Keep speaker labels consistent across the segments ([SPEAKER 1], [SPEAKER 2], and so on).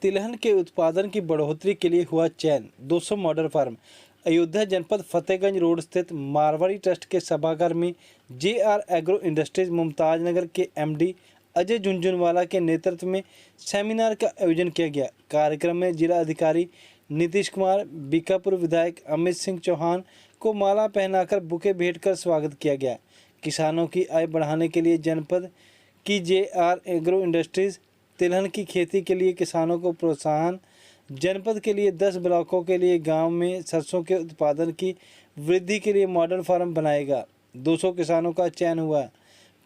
[SPEAKER 1] तिलहन के उत्पादन की बढ़ोतरी के लिए हुआ चयन। 200 मॉडल फार्म। अयोध्या जनपद फतेहगंज रोड स्थित मारवाड़ी ट्रस्ट के सभागार में जेआर एग्रो इंडस्ट्रीज मुमताज नगर के एमडी अजय झुनझुनवाला के नेतृत्व में सेमिनार का आयोजन किया गया। कार्यक्रम में जिला अधिकारी नीतीश कुमार, बीकापुर विधायक अमित सिंह चौहान को माला पहनाकर बुके भेंट कर स्वागत किया गया। किसानों की आय बढ़ाने के लिए जनपद की जेआर एग्रो इंडस्ट्रीज तिलहन की खेती के लिए किसानों को प्रोत्साहन, जनपद के लिए 10 ब्लॉकों के लिए गांव में सरसों के उत्पादन की वृद्धि के लिए मॉडल फार्म बनाएगा। 200 किसानों का चयन हुआ।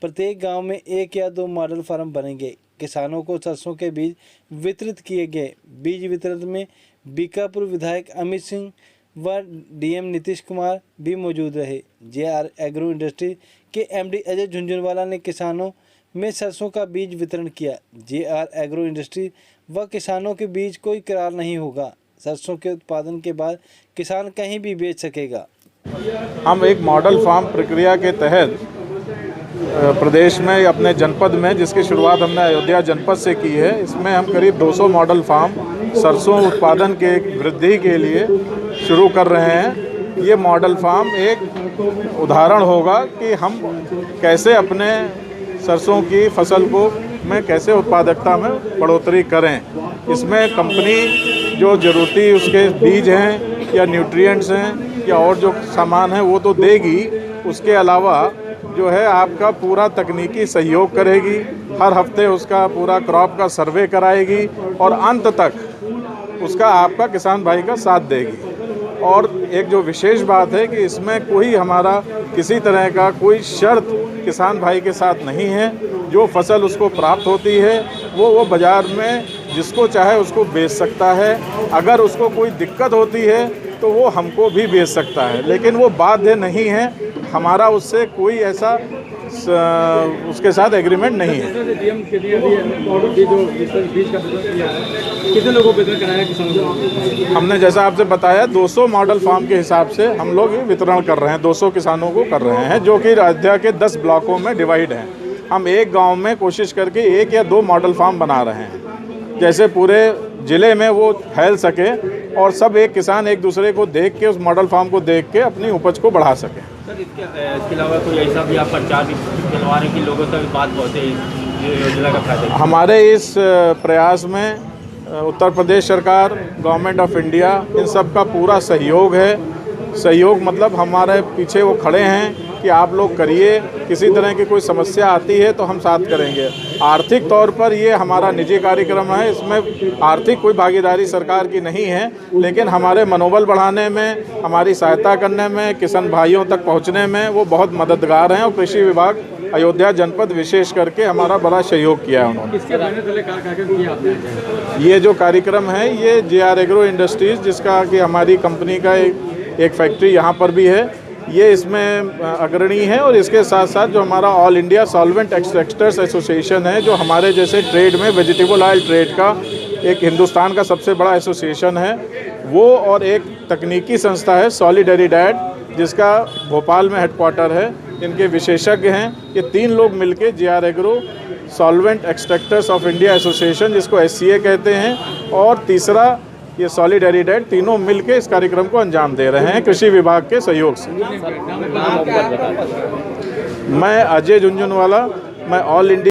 [SPEAKER 1] प्रत्येक गांव में 1 या 2 मॉडल फार्म बनेंगे। किसानों को सरसों के बीज वितरित किए गए। बीज वितरण में बीकापुर विधायक अमित सिंह व डीएम नीतीश कुमार भी मौजूद रहे। जेआर एग्रो इंडस्ट्री के एमडी अजय झुनझुनवाला ने किसानों में सरसों का बीज वितरण किया। जेआर एग्रो इंडस्ट्री व किसानों के बीच कोई करार नहीं होगा। सरसों के उत्पादन के बाद किसान कहीं भी बेच सकेगा।
[SPEAKER 2] हम एक मॉडल फार्म प्रक्रिया के तहत प्रदेश में अपने जनपद में, जिसकी शुरुआत हमने अयोध्या जनपद से की है, इसमें हम करीब 200 मॉडल फार्म सरसों उत्पादन के वृद्धि के लिए शुरू कर रहे हैं। ये मॉडल फार्म एक उदाहरण होगा कि हम कैसे अपने सरसों की फसल को में कैसे उत्पादकता में बढ़ोतरी करें। इसमें कंपनी जो ज़रूरती उसके बीज हैं या न्यूट्रिएंट्स हैं या और जो सामान है वो तो देगी, उसके अलावा जो है आपका पूरा तकनीकी सहयोग करेगी। हर हफ्ते उसका पूरा क्रॉप का सर्वे कराएगी और अंत तक उसका आपका किसान भाई का साथ देगी। और एक जो विशेष बात है कि इसमें कोई हमारा किसी तरह का कोई शर्त किसान भाई के साथ नहीं है। जो फसल उसको प्राप्त होती है वो बाज़ार में जिसको चाहे उसको बेच सकता है। अगर उसको कोई दिक्कत होती है तो वो हमको भी बेच सकता है, लेकिन वो बाध्य नहीं है। हमारा उससे कोई ऐसा उसके साथ एग्रीमेंट नहीं है।
[SPEAKER 3] कितने लोगों को वितरण कराया किसानों को?
[SPEAKER 2] हमने जैसा आपसे बताया 200 मॉडल फार्म के हिसाब से हम लोग ये वितरण कर रहे हैं। 200 किसानों को कर रहे हैं, जो कि अयोध्या के 10 ब्लॉकों में डिवाइड हैं। हम एक गांव में कोशिश करके 1 या 2 मॉडल फार्म बना रहे हैं, जैसे पूरे ज़िले में वो फैल सके और सब एक किसान एक दूसरे को देख के, उस मॉडल फार्म को देख के अपनी उपज को बढ़ा सके।
[SPEAKER 3] सर, इसके अलावा कोई ऐसा भी आप प्रचार भी करवा रहे हैं कि लोगों तक बात पहुँचे योजना का फायदा?
[SPEAKER 2] हमारे इस प्रयास में उत्तर प्रदेश सरकार, गवर्नमेंट ऑफ इंडिया, इन सब का पूरा सहयोग है। सहयोग मतलब हमारे पीछे वो खड़े हैं कि आप लोग करिए, किसी तरह की कोई समस्या आती है तो हम साथ करेंगे। आर्थिक तौर पर ये हमारा निजी कार्यक्रम है, इसमें आर्थिक कोई भागीदारी सरकार की नहीं है, लेकिन हमारे मनोबल बढ़ाने में, हमारी सहायता करने में, किसान भाइयों तक पहुंचने में वो बहुत मददगार हैं। और कृषि विभाग अयोध्या जनपद विशेष करके हमारा बड़ा सहयोग किया है उन्होंने। ये जो कार्यक्रम है ये जेआर एग्रो इंडस्ट्रीज, जिसका कि हमारी कंपनी का एक फैक्ट्री यहाँ पर भी है, ये इसमें अग्रणी है। और इसके साथ साथ जो हमारा all India solvent extractors association है, जो हमारे जैसे ट्रेड में वेजिटेबल ऑयल ट्रेड का एक हिंदुस्तान का सबसे बड़ा एसोसिएशन है, वो और एक तकनीकी संस्था है सॉलिडेरिडैड, जिसका भोपाल में हेडक्वार्टर है। इनके विशेषज्ञ हैं। ये 3 लोग मिलके JR agro solvent extractors of India association, जिसको SCA कहते हैं, और तीसरा ये सॉलिडेरिडैड, तीनों मिलके इस कार्यक्रम को अंजाम दे रहे हैं कृषि विभाग के सहयोग से। मैं अजय झुनझुनवाला, मैं ऑल इंडिया